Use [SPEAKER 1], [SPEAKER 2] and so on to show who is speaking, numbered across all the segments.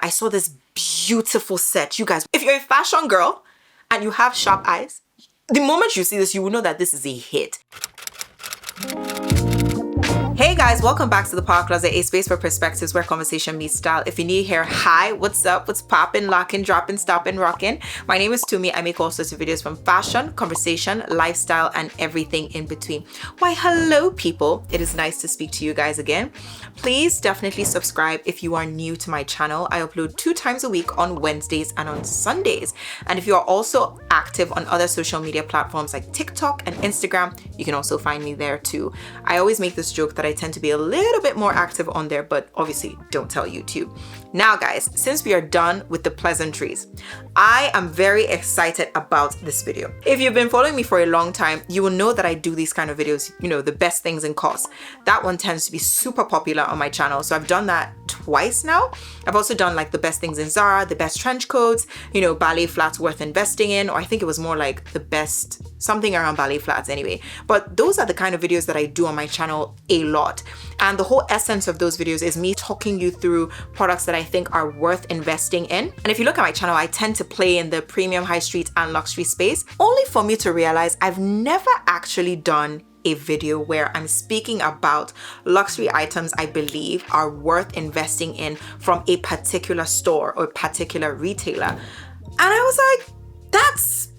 [SPEAKER 1] I saw this beautiful set. You guys, if you're a fashion girl and you have sharp eyes, the moment you see this, you will know that this is a hit. Hey guys, welcome back to the Power Closet, a space for perspectives where conversation meets style. If you're new here, hi, what's up? What's poppin', lockin', droppin', stoppin', rockin'? My name is Tumi. I make all sorts of videos from fashion, conversation, lifestyle, and everything in between. Why, hello people. It is nice to speak to you guys again. Please definitely subscribe if you are new to my channel. I upload 2 times a week on Wednesdays and on Sundays. And if you are also active on other social media platforms like TikTok and Instagram, you can also find me there too. I always make this joke that I tend to be a little bit more active on there, but obviously don't tell YouTube. Now guys, since we are done with the pleasantries, I am very excited about this video. If you've been following me for a long time, you will know that I do these kind of videos, you know, the best things in cost. That one tends to be super popular on my channel. So I've done that twice now. I've also done like the best things in Zara, the best trench coats, you know, ballet flats worth investing in, or I think it was more like the best something around ballet flats anyway. But those are the kind of videos that I do on my channel a lot. And the whole essence of those videos is me talking you through products that I think are worth investing in. And if you look at my channel, I tend to play in the premium high street and luxury space, only for me to realize I've never actually done a video where I'm speaking about luxury items I believe are worth investing in from a particular store or particular retailer. And I was like, that's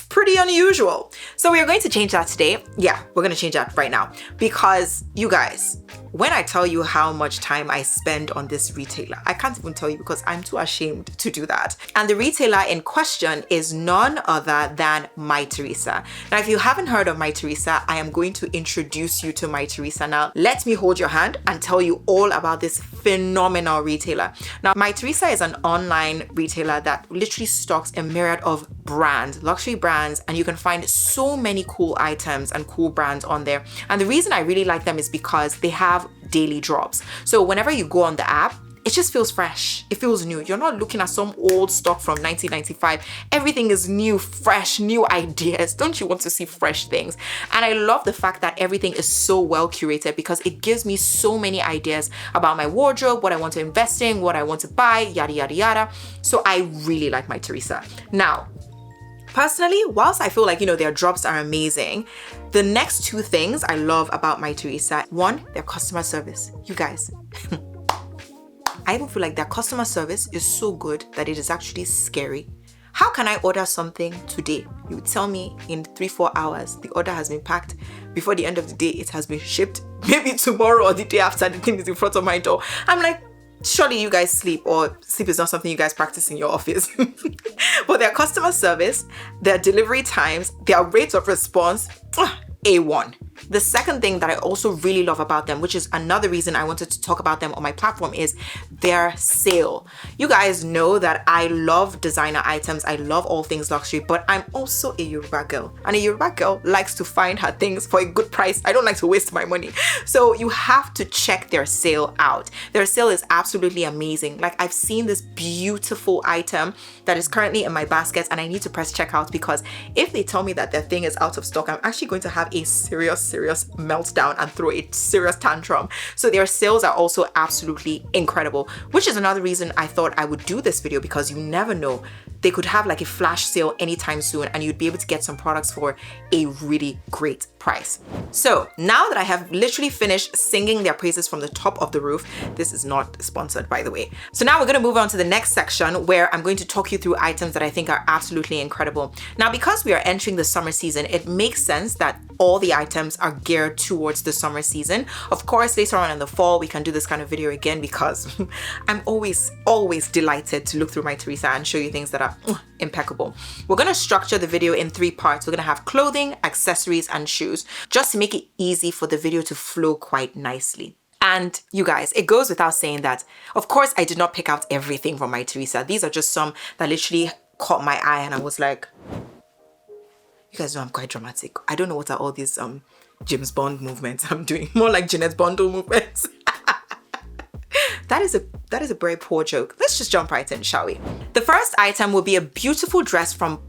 [SPEAKER 1] pretty unusual. So we are going to change that today. Yeah, we're going to change that right now because you guys, when I tell you how much time I spend on this retailer, I can't even tell you because I'm too ashamed to do that. And the retailer in question is none other than MyTheresa. Now, if you haven't heard of MyTheresa, I am going to introduce you to MyTheresa now. Let me hold your hand and tell you all about this phenomenal retailer. Now, MyTheresa is an online retailer that literally stocks a myriad of brands, luxury brands, and you can find so many cool items and cool brands on there. And the reason I really like them is because they have daily drops. So whenever you go on the app, it just feels fresh. It feels new. You're not looking at some old stock from 1995. Everything is new, fresh, new ideas. Don't you want to see fresh things? And I love the fact that everything is so well curated because it gives me so many ideas about my wardrobe, what I want to invest in, what I want to buy, yada, yada, yada. So I really like MyTheresa. Now, personally, whilst I feel like, you know, their drops are amazing, the next 2 things I love about MyTheresa, 1, their customer service. You guys, I even feel like their customer service is so good that it is actually scary. How can I order something today? You would tell me in 3-4 hours, the order has been packed. Before the end of the day, it has been shipped. Maybe tomorrow or the day after, the thing is in front of my door. I'm like, surely you guys sleep, or sleep is not something you guys practice in your office. But their customer service, their delivery times, their rates of response, A1. The second thing that I also really love about them, which is another reason I wanted to talk about them on my platform, is their sale. You guys know that I love designer items. I love all things luxury, but I'm also a Yoruba girl. And a Yoruba girl likes to find her things for a good price. I don't like to waste my money. So you have to check their sale out. Their sale is absolutely amazing. Like, I've seen this beautiful item that is currently in my basket and I need to press checkout because if they tell me that their thing is out of stock, I'm actually going to have a serious meltdown and throw a serious tantrum. So their sales are also absolutely incredible, which is another reason I thought I would do this video because you never know. They could have like a flash sale anytime soon and you'd be able to get some products for a really great price. So now that I have literally finished singing their praises from the top of the roof, this is not sponsored by the way. So now we're going to move on to the next section where I'm going to talk you through items that I think are absolutely incredible. Now, because we are entering the summer season, it makes sense that all the items are geared towards the summer season. Of course, later on in the fall, we can do this kind of video again because I'm always delighted to look through MyTheresa and show you things that are impeccable. We're going to structure the video in 3 parts. We're going to have clothing, accessories, and shoes, just to make it easy for the video to flow quite nicely. And you guys, it goes without saying that, of course, I did not pick out everything from MyTheresa. These are just some that literally caught my eye and I was like, you guys know I'm quite dramatic. I don't know what are all these James Bond movements I'm doing. More like Jeanette Bundle movements. That is a very poor joke. Let's just jump right in, shall we? The first item will be a beautiful dress from,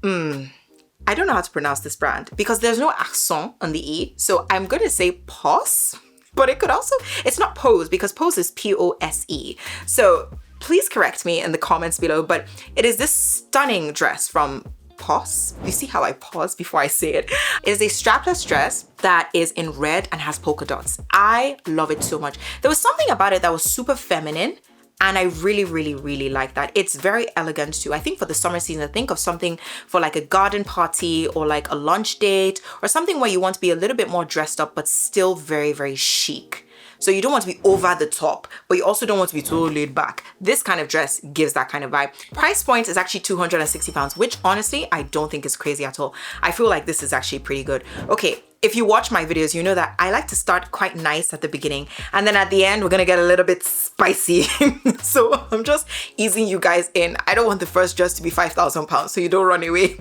[SPEAKER 1] I don't know how to pronounce this brand because there's no accent on the E. So I'm going to say POS, but it could also, it's not Pose because Pose is Pose. So please correct me in the comments below, but it is this stunning dress from Pause. You see how I pause before I say it? It is a strapless dress that is in red and has polka dots. I love it so much. There was something about it that was super feminine, and I really like that. It's very elegant too. I think for the summer season, think of something for like a garden party or like a lunch date or something where you want to be a little bit more dressed up but still very chic. So you don't want to be over the top, but you also don't want to be too laid back. This kind of dress gives that kind of vibe. Price point is actually £260, which honestly, I don't think is crazy at all. I feel like this is actually pretty good. Okay, if you watch my videos, you know that I like to start quite nice at the beginning, and then at the end, we're gonna get a little bit spicy. So I'm just easing you guys in. I don't want the first dress to be £5,000, so you don't run away.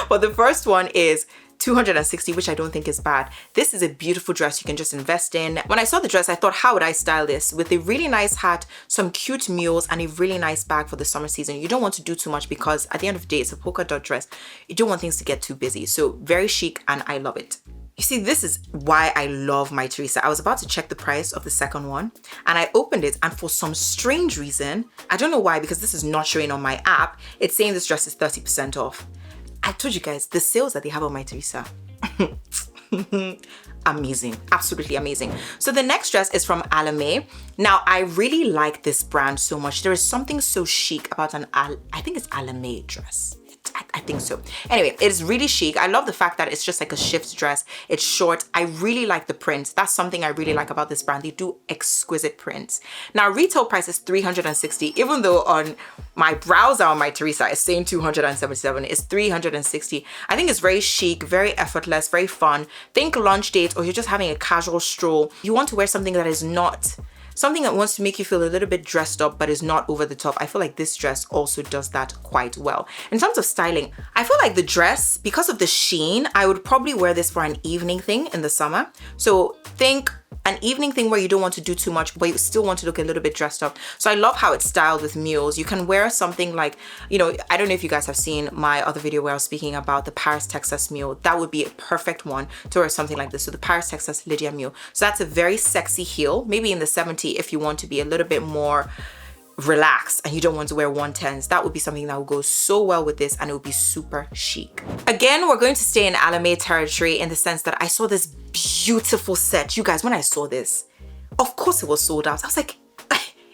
[SPEAKER 1] But the first one is $260, which I don't think is bad. This is a beautiful dress you can just invest in. When I saw the dress, I thought, how would I style this? With a really nice hat, some cute mules, and a really nice bag for the summer season. You don't want to do too much because at the end of the day, it's a polka dot dress. You don't want things to get too busy. So very chic, and I love it. You see, this is why I love MyTheresa. I was about to check the price of the second one, and I opened it, and for some strange reason, I don't know why, because this is not showing on my app, it's saying this dress is 30% off. I told you guys, the sales that they have on MyTheresa, amazing, absolutely amazing. So the next dress is from Alemais. Now, I really like this brand so much. There is something so chic about I think it's Alemais dress. I think so. Anyway, it is really chic. I love the fact that it's just like a shift dress. It's short. I really like the print. That's something I really like about this brand. They do exquisite prints. Now, retail price is $360, even though on my browser on MyTheresa it's saying $277. It's $360. I think it's very chic, very effortless, very fun. Think lunch date, or you're just having a casual stroll. You want to wear something that is not something that wants to make you feel a little bit dressed up but is not over the top. I feel like this dress also does that quite well. In terms of styling, I feel like the dress, because of the sheen, I would probably wear this for an evening thing in the summer. So think an evening thing where you don't want to do too much, but you still want to look a little bit dressed up. So I love how it's styled with mules. You can wear something like, you know, I don't know if you guys have seen my other video where I was speaking about the Paris, Texas mule. That would be a perfect one to wear something like this. So the Paris, Texas Lydia mule. So that's a very sexy heel, maybe in the 70 if you want to be a little bit more relaxed and you don't want to wear 110s. That would be something that would go so well with this, and it would be super chic. Again, we're going to stay in Alemais territory in the sense that I saw this beautiful set. You guys, when I saw this, of course it was sold out. I was like,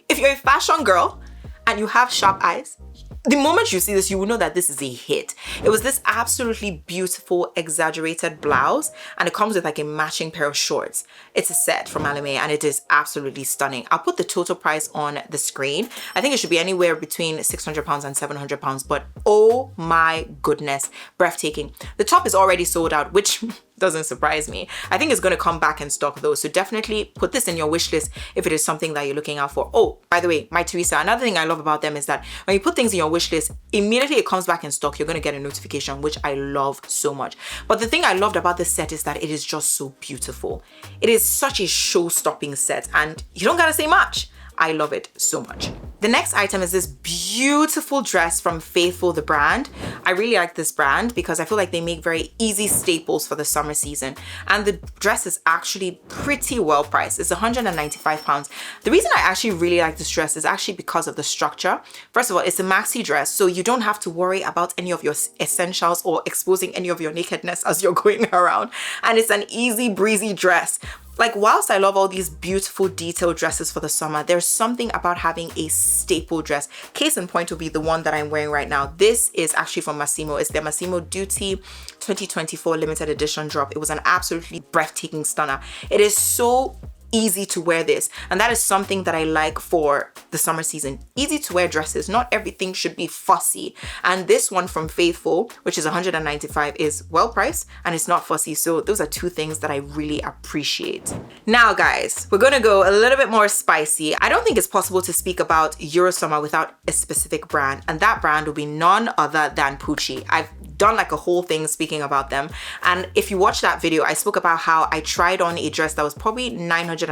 [SPEAKER 1] if you're a fashion girl and you have sharp eyes, the moment you see this, you will know that this is a hit. It was this absolutely beautiful, exaggerated blouse, and it comes with like a matching pair of shorts. It's a set from Alemais, and it is absolutely stunning. I'll put the total price on the screen. I think it should be anywhere between £600 and £700, but oh my goodness, breathtaking. The top is already sold out, which doesn't surprise me. I think it's going to come back in stock though, so definitely put this in your wish list if it is something that you're looking out for. Oh, by the way, MyTheresa, another thing I love about them is that when you put things in your wish list, immediately it comes back in stock, you're going to get a notification, which I love so much. But the thing I loved about this set is that it is just so beautiful. It is such a show-stopping set, and you don't gotta say much. I love it so much. The next item is this beautiful dress from Faithful, the brand. I really like this brand because I feel like they make very easy staples for the summer season. And the dress is actually pretty well priced. It's £195. The reason I actually really like this dress is actually because of the structure. First of all, it's a maxi dress, so you don't have to worry about any of your essentials or exposing any of your nakedness as you're going around. And it's an easy breezy dress. Like, whilst I love all these beautiful detailed dresses for the summer, there's something about having a staple dress. Case in point will be the one that I'm wearing right now. This is actually from Massimo. It's their Massimo Duty 2024 limited edition drop. It was an absolutely breathtaking stunner. It is so easy to wear this, and that is something that I like for the summer season. Easy to wear dresses. Not everything should be fussy, and this one from Faithful, which is $195, is well priced and it's not fussy. So those are two things that I really appreciate. Now guys, we're gonna go a little bit more spicy. I don't think it's possible to speak about Eurosummer without a specific brand, and that brand will be none other than PUCCI. I've done like a whole thing speaking about them, and if you watch that video, I spoke about how I tried on a dress that was probably £920.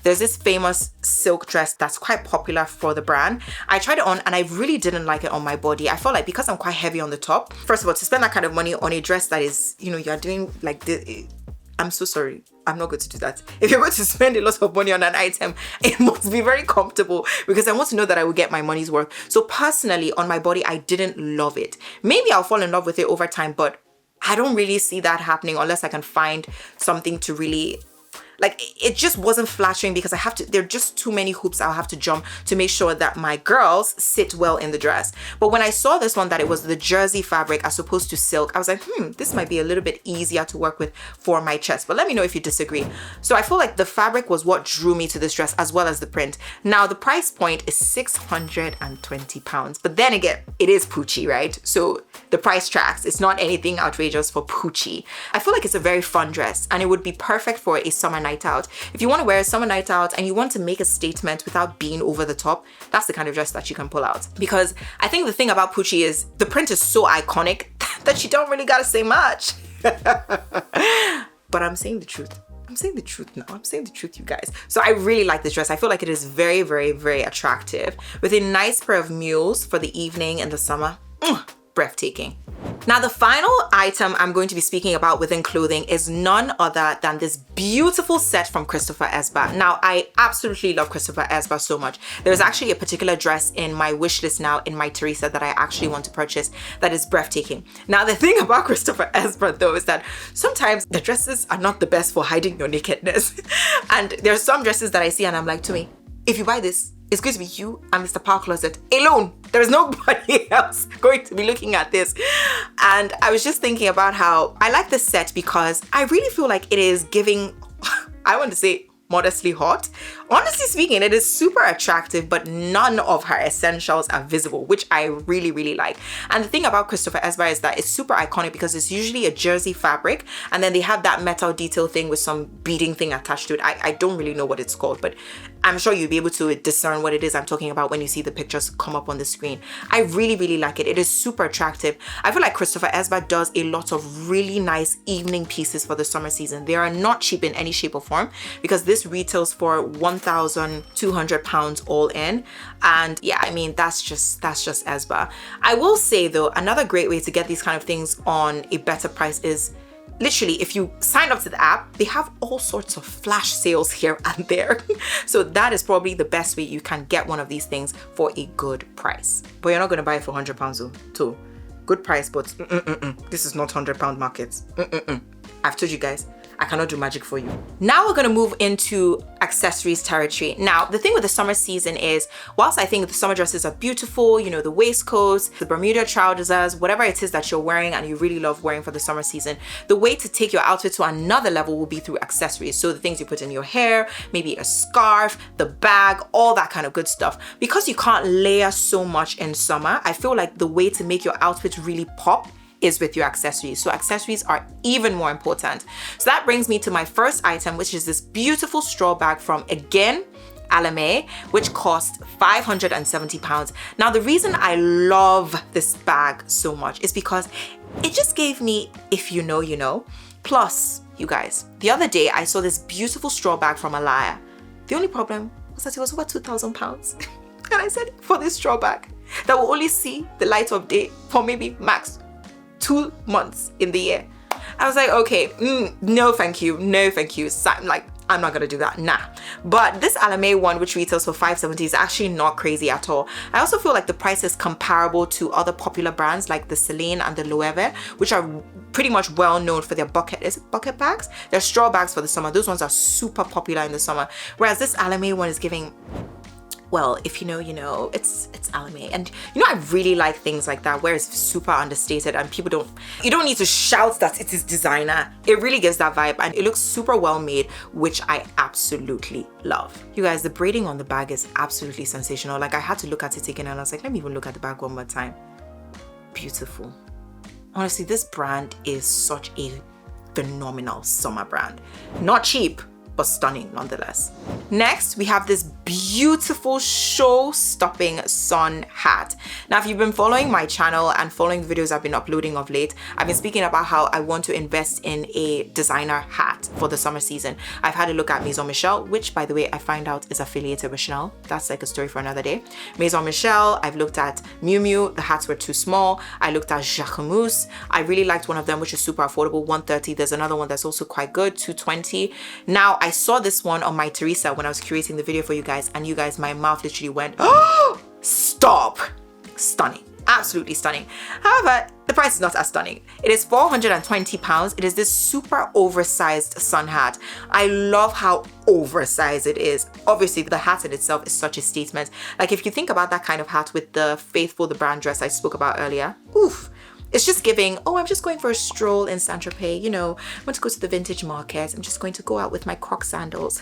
[SPEAKER 1] There's this famous silk dress that's quite popular for the brand. I tried it on and I really didn't like it on my body. I felt like because I'm quite heavy on the top, first of all, to spend that kind of money on a dress that is, you know, you're doing like the I'm so sorry. I'm not going to do that. If you're going to spend a lot of money on an item, it must be very comfortable because I want to know that I will get my money's worth. So personally, on my body, I didn't love it. Maybe I'll fall in love with it over time, but I don't really see that happening unless I can find something to really, like, it just wasn't flattering because there are just too many hoops I'll have to jump to make sure that my girls sit well in the dress. But when I saw this one, that it was the jersey fabric as opposed to silk, I was like, this might be a little bit easier to work with for my chest. But let me know if you disagree. So I feel like the fabric was what drew me to this dress as well as the print. Now, the price point is £620. But then again, it is PUCCI, right? So the price tracks. It's not anything outrageous for PUCCI. I feel like it's a very fun dress and it would be perfect for a summer night out. If you want to wear a summer night out and you want to make a statement without being over the top, that's the kind of dress that you can pull out. Because I think the thing about PUCCI is the print is so iconic that you don't really gotta say much. But I'm saying the truth. I'm saying the truth now. I'm saying the truth, you guys. So I really like this dress. I feel like it is very, very, very attractive with a nice pair of mules for the evening in the summer. Breathtaking. Now, the final item I'm going to be speaking about within clothing is none other than this beautiful set from Christopher Esba. Now, I absolutely love Christopher Esba so much. There's actually a particular dress in my wish list now in MyTheresa that I actually want to purchase that is breathtaking. Now, the thing about Christopher Esba though is that sometimes the dresses are not the best for hiding your nakedness. And there's some dresses that I see and I'm like, to me, if you buy this, it's going to be you and Mr. Power Closet alone. There is nobody else going to be looking at this. And I was just thinking about how I like this set because I really feel like it is giving, I want to say, modestly hot. Honestly speaking, it is super attractive, but none of her essentials are visible, which I really, really like. And the thing about Christopher Esba is that it's super iconic because it's usually a jersey fabric, and then they have that metal detail thing with some beading thing attached to it. I don't really know what it's called, but I'm sure you'll be able to discern what it is I'm talking about when you see the pictures come up on the screen. I really, really like it. It is super attractive. I feel like Christopher Esba does a lot of really nice evening pieces for the summer season. They are not cheap in any shape or form because this retails for £1,200 all in. And yeah, I mean, that's just Esba. I will say though, another great way to get these kind of things on a better price is literally, if you sign up to the app, they have all sorts of flash sales here and there. So that is probably the best way you can get one of these things for a good price. But you're not going to buy it for £100 though, too. Good price, but this is not £100 market. I've told you guys, I cannot do magic for you. Now we're gonna move into accessories territory. Now, the thing with the summer season is, whilst I think the summer dresses are beautiful, you know, the waistcoats, the Bermuda trousers, whatever it is that you're wearing and you really love wearing for the summer season, the way to take your outfit to another level will be through accessories. So the things you put in your hair, maybe a scarf, the bag, all that kind of good stuff. Because you can't layer so much in summer, I feel like the way to make your outfit really pop is with your accessories. So accessories are even more important. So that brings me to my first item, which is this beautiful straw bag from, again, Alemais, which cost £570. Now, the reason I love this bag so much is because it just gave me, if you know, you know. Plus, you guys, the other day I saw this beautiful straw bag from Alemais. The only problem was that it was over £2,000. And I said, for this straw bag that will only see the light of day for maybe max 2 months in the year. I was like, okay, no thank you, no thank you. So I'm not gonna do that, nah. But this Alemais one, which retails for $570, is actually not crazy at all. I also feel like the price is comparable to other popular brands like the Celine and the Loewe, which are pretty much well known for their bucket bags? They're straw bags for the summer. Those ones are super popular in the summer. Whereas this Alemais one is giving, well, if you know, you know, it's Alemais. And you know, I really like things like that where it's super understated and you don't need to shout that it is designer. It really gives that vibe and it looks super well made, which I absolutely love. You guys, the braiding on the bag is absolutely sensational. Like, I had to look at it again and I was like, let me even look at the bag one more time. Beautiful. Honestly, this brand is such a phenomenal summer brand. Not cheap, but stunning nonetheless. Next, we have this beautiful show-stopping sun hat. Now, if you've been following my channel and following the videos I've been uploading of late, I've been speaking about how I want to invest in a designer hat for the summer season. I've had a look at Maison Michel, which, by the way, I find out is affiliated with Chanel. That's like a story for another day. Maison Michel, I've looked at Miu Miu, the hats were too small. I looked at Jacquemus. I really liked one of them, which is super affordable, $130. There's another one that's also quite good, $220. Now, I saw this one on MyTheresa when I was curating the video for you guys, and you guys, my mouth literally went, oh, stop. Stunning. Absolutely stunning. However, the price is not as stunning. It is £420. It is this super oversized sun hat. I love how oversized it is. Obviously, the hat in itself is such a statement. Like, if you think about that kind of hat with the Faithful, the brand dress I spoke about earlier, oof. It's just giving, oh, I'm just going for a stroll in Saint Tropez. You know, I want to go to the vintage market. I'm just going to go out with my Croc sandals.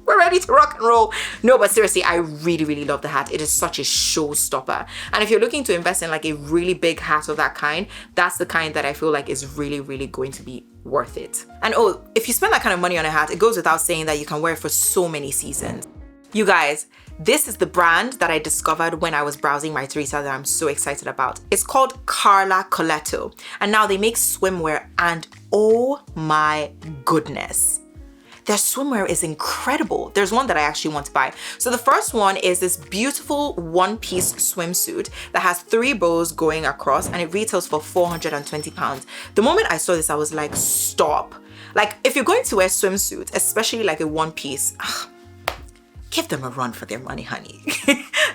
[SPEAKER 1] We're ready to rock and roll. No, but seriously, I really, really love the hat. It is such a showstopper. And if you're looking to invest in like a really big hat of that kind, that's the kind that I feel like is really, really going to be worth it. And oh, if you spend that kind of money on a hat, it goes without saying that you can wear it for so many seasons. You guys, this is the brand that I discovered when I was browsing MyTheresa that I'm so excited about. It's called Carla Coletto. And now they make swimwear, and oh my goodness. Their swimwear is incredible. There's one that I actually want to buy. So the first one is this beautiful one-piece swimsuit that has 3 bows going across, and it retails for £420. The moment I saw this, I was like, stop. Like, if you're going to wear swimsuits, especially like a one-piece, give them a run for their money, honey.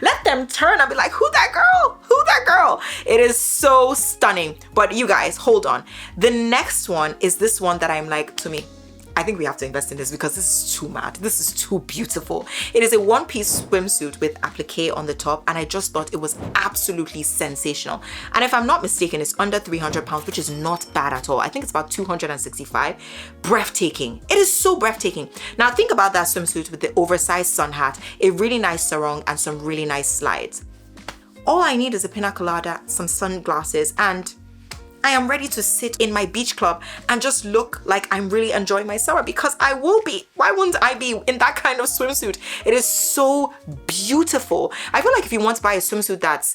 [SPEAKER 1] Let them turn and be like, who that girl? Who that girl? It is so stunning. But you guys, hold on. The next one is this one that I'm like, to me, I think we have to invest in this because this is too mad. This is too beautiful. It is a one-piece swimsuit with applique on the top, and I just thought it was absolutely sensational. And if I'm not mistaken, it's under £300, which is not bad at all. I think it's about 265. Breathtaking. It is so breathtaking. Now think about that swimsuit with the oversized sun hat, a really nice sarong, and some really nice slides. All I need is a pina colada, some sunglasses, and I am ready to sit in my beach club and just look like I'm really enjoying my summer, because I will be. Why wouldn't I be in that kind of swimsuit? It is so beautiful. I feel like if you want to buy a swimsuit that's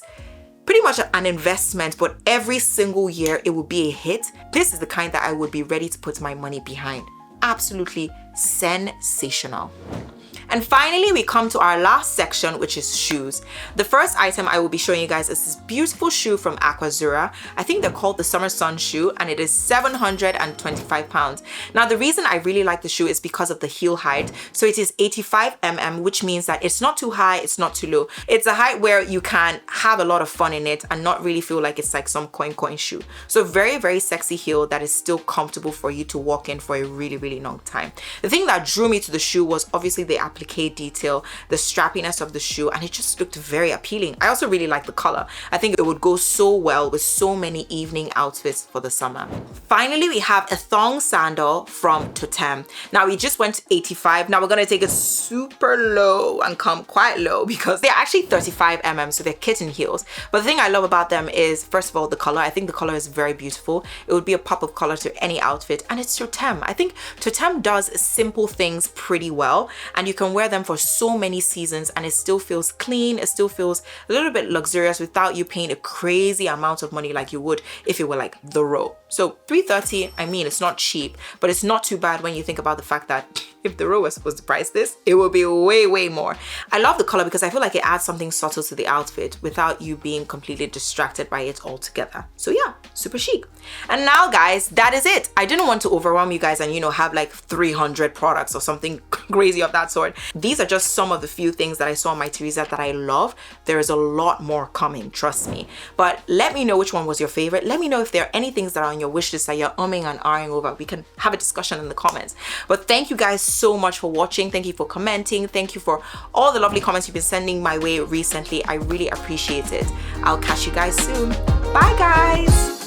[SPEAKER 1] pretty much an investment, but every single year it will be a hit, this is the kind that I would be ready to put my money behind. Absolutely sensational. And finally, we come to our last section, which is shoes. The first item I will be showing you guys is this beautiful shoe from Aquazzura. I think they're called the Summer Sun shoe, and it is £725. Now, the reason I really like the shoe is because of the heel height. So it is 85 mm, which means that it's not too high, it's not too low. It's a height where you can have a lot of fun in it and not really feel like it's like some coin shoe. So very, very sexy heel that is still comfortable for you to walk in for a really, really long time. The thing that drew me to the shoe was obviously the applique detail, the strappiness of the shoe, and it just looked very appealing. I also really like the color. I think it would go so well with so many evening outfits for the summer. Finally, we have a thong sandal from Totem. Now we just went to 85. Now we're gonna take it super low and come quite low because they're actually 35 mm, so they're kitten heels. But the thing I love about them is, first of all, the color. I think the color is very beautiful. It would be a pop of color to any outfit, and it's Totem. I think Totem does simple things pretty well, and you can wear them for so many seasons and it still feels clean. It still feels a little bit luxurious without you paying a crazy amount of money like you would if it were like the Row. So $330, I mean, it's not cheap, but it's not too bad when you think about the fact that if the Row was supposed to price this, it will be way, way more. I love the color because I feel like it adds something subtle to the outfit without you being completely distracted by it altogether. So yeah, super chic. And now guys, that is it. I didn't want to overwhelm you guys and, you know, have like 300 products or something crazy of that sort. These are just some of the few things that I saw on MyTheresa that I love. There is a lot more coming, trust me. But let me know which one was your favorite. Let me know if there are any things that are on your wish list that you're umming and ahhing over. We can have a discussion in the comments. But thank you guys so much for watching. Thank you for commenting. Thank you for all the lovely comments you've been sending my way recently. I really appreciate it. I'll catch you guys soon. Bye guys.